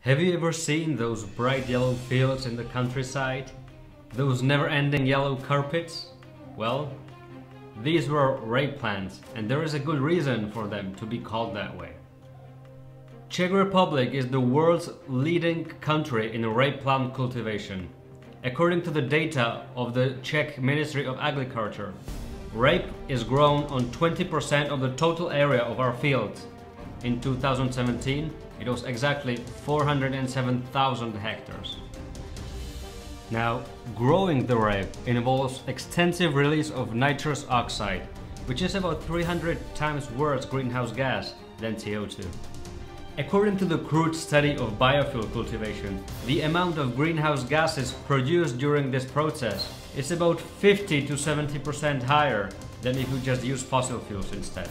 Have you ever seen those bright yellow fields in the countryside? Those never-ending yellow carpets? Well, these were rape plants, and there is a good reason for them to be called that way. Czech Republic is the world's leading country in rape plant cultivation. According to the data of the Czech Ministry of Agriculture, rape is grown on 20% of the total area of our fields. In 2017, it was exactly 407,000 hectares. Now, growing the rape involves extensive release of nitrous oxide, which is about 300 times worse greenhouse gas than CO2. According to the Crutzen study of biofuel cultivation, the amount of greenhouse gases produced during this process is about 50 to 70% higher than if you just use fossil fuels instead.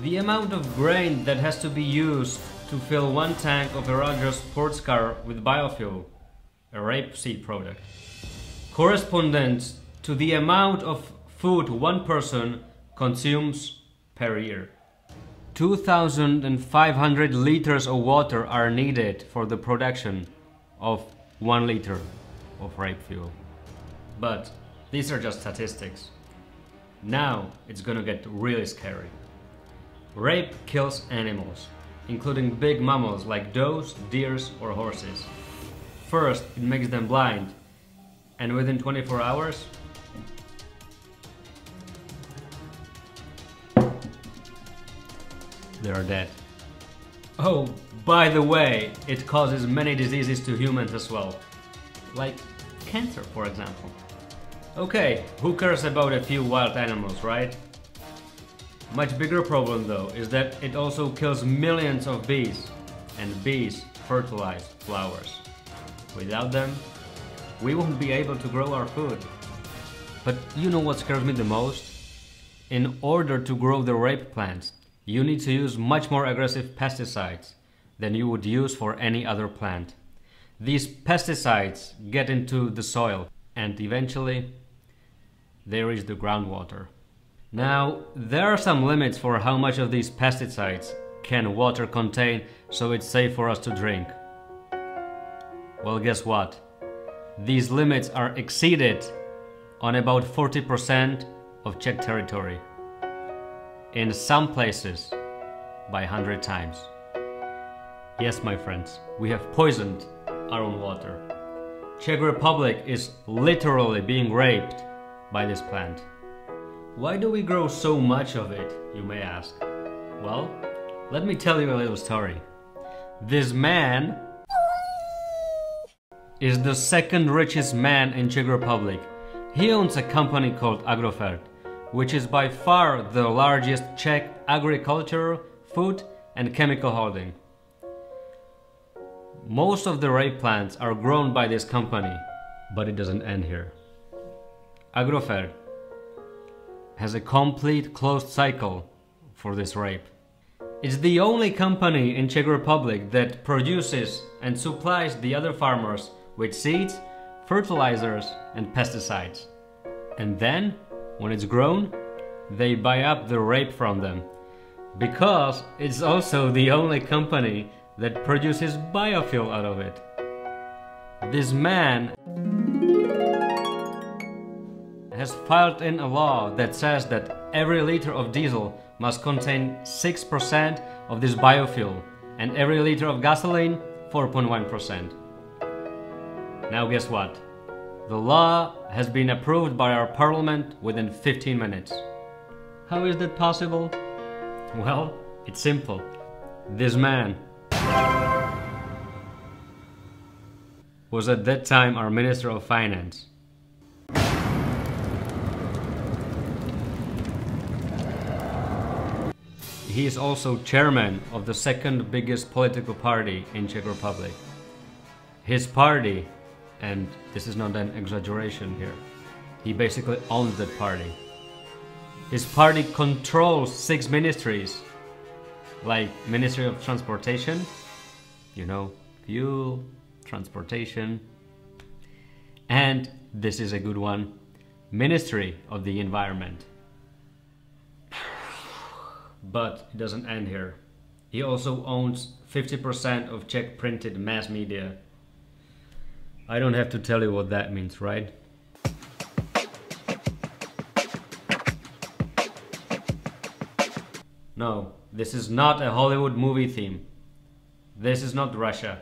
The amount of grain that has to be used to fill one tank of a Rogers sports car with biofuel, a rapeseed product, corresponds to the amount of food one person consumes per year. 2,500 liters of water are needed for the production of 1 liter of rape fuel. But these are just statistics. Now it's gonna get really scary. Rape kills animals, including big mammals like does, deers or horses. First, it makes them blind, and within 24 hours, they are dead. Oh, by the way, it causes many diseases to humans as well, like cancer, for example. Okay, who cares about a few wild animals, right? Much bigger problem though is that it also kills millions of bees, and bees fertilize flowers. Without them, we won't be able to grow our food. But you know what scares me the most? In order to grow the rape plants, you need to use much more aggressive pesticides than you would use for any other plant. These pesticides get into the soil and eventually they reach the groundwater. Now, there are some limits for how much of these pesticides can water contain so it's safe for us to drink. Well, guess what? These limits are exceeded on about 40% of Czech territory. In some places, by 100 times. Yes, my friends, we have poisoned our own water. Czech Republic is literally being raped by this plant. Why do we grow so much of it, you may ask? Well, let me tell you a little story. This man is the second richest man in Czech Republic. He owns a company called Agrofert, which is by far the largest Czech agricultural, food and chemical holding. Most of the rape plants are grown by this company, but it doesn't end here. Agrofert has a complete closed cycle for this rape. It's the only company in Czech Republic that produces and supplies the other farmers with seeds, fertilizers and pesticides. And then, when it's grown, they buy up the rape from them, because it's also the only company that produces biofuel out of it. This man has filed in a law that says that every liter of diesel must contain 6% of this biofuel, and every liter of gasoline 4.1%. Now guess what? The law has been approved by our parliament within 15 minutes. How is that possible? Well, it's simple. This man was at that time our Minister of Finance. He is also chairman of the second biggest political party in Czech Republic. His party, and this is not an exaggeration here, he basically owns that party. His party controls 6 ministries, like Ministry of Transportation, you know, fuel, transportation, and this is a good one, Ministry of the Environment. But it doesn't end here. He also owns 50% of Czech printed mass media. I don't have to tell you what that means, right? No, this is not a Hollywood movie theme. This is not Russia.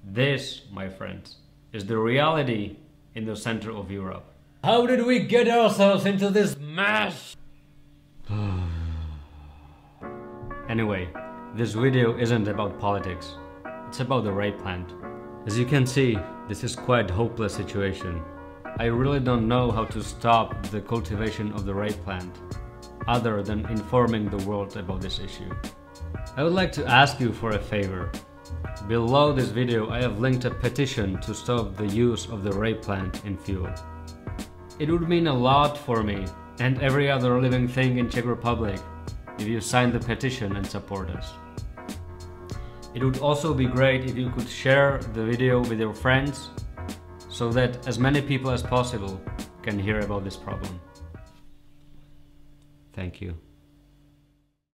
This, my friends, is the reality in the center of Europe. How did we get ourselves into this mess? Anyway, this video isn't about politics. It's about the rape plant. As you can see, this is quite a hopeless situation. I really don't know how to stop the cultivation of the rape plant, other than informing the world about this issue. I would like to ask you for a favor. Below this video I have linked a petition to stop the use of the rape plant in fuel. It would mean a lot for me and every other living thing in Czech Republic if you sign the petition and support us. It would also be great if you could share the video with your friends so that as many people as possible can hear about this problem. Thank you.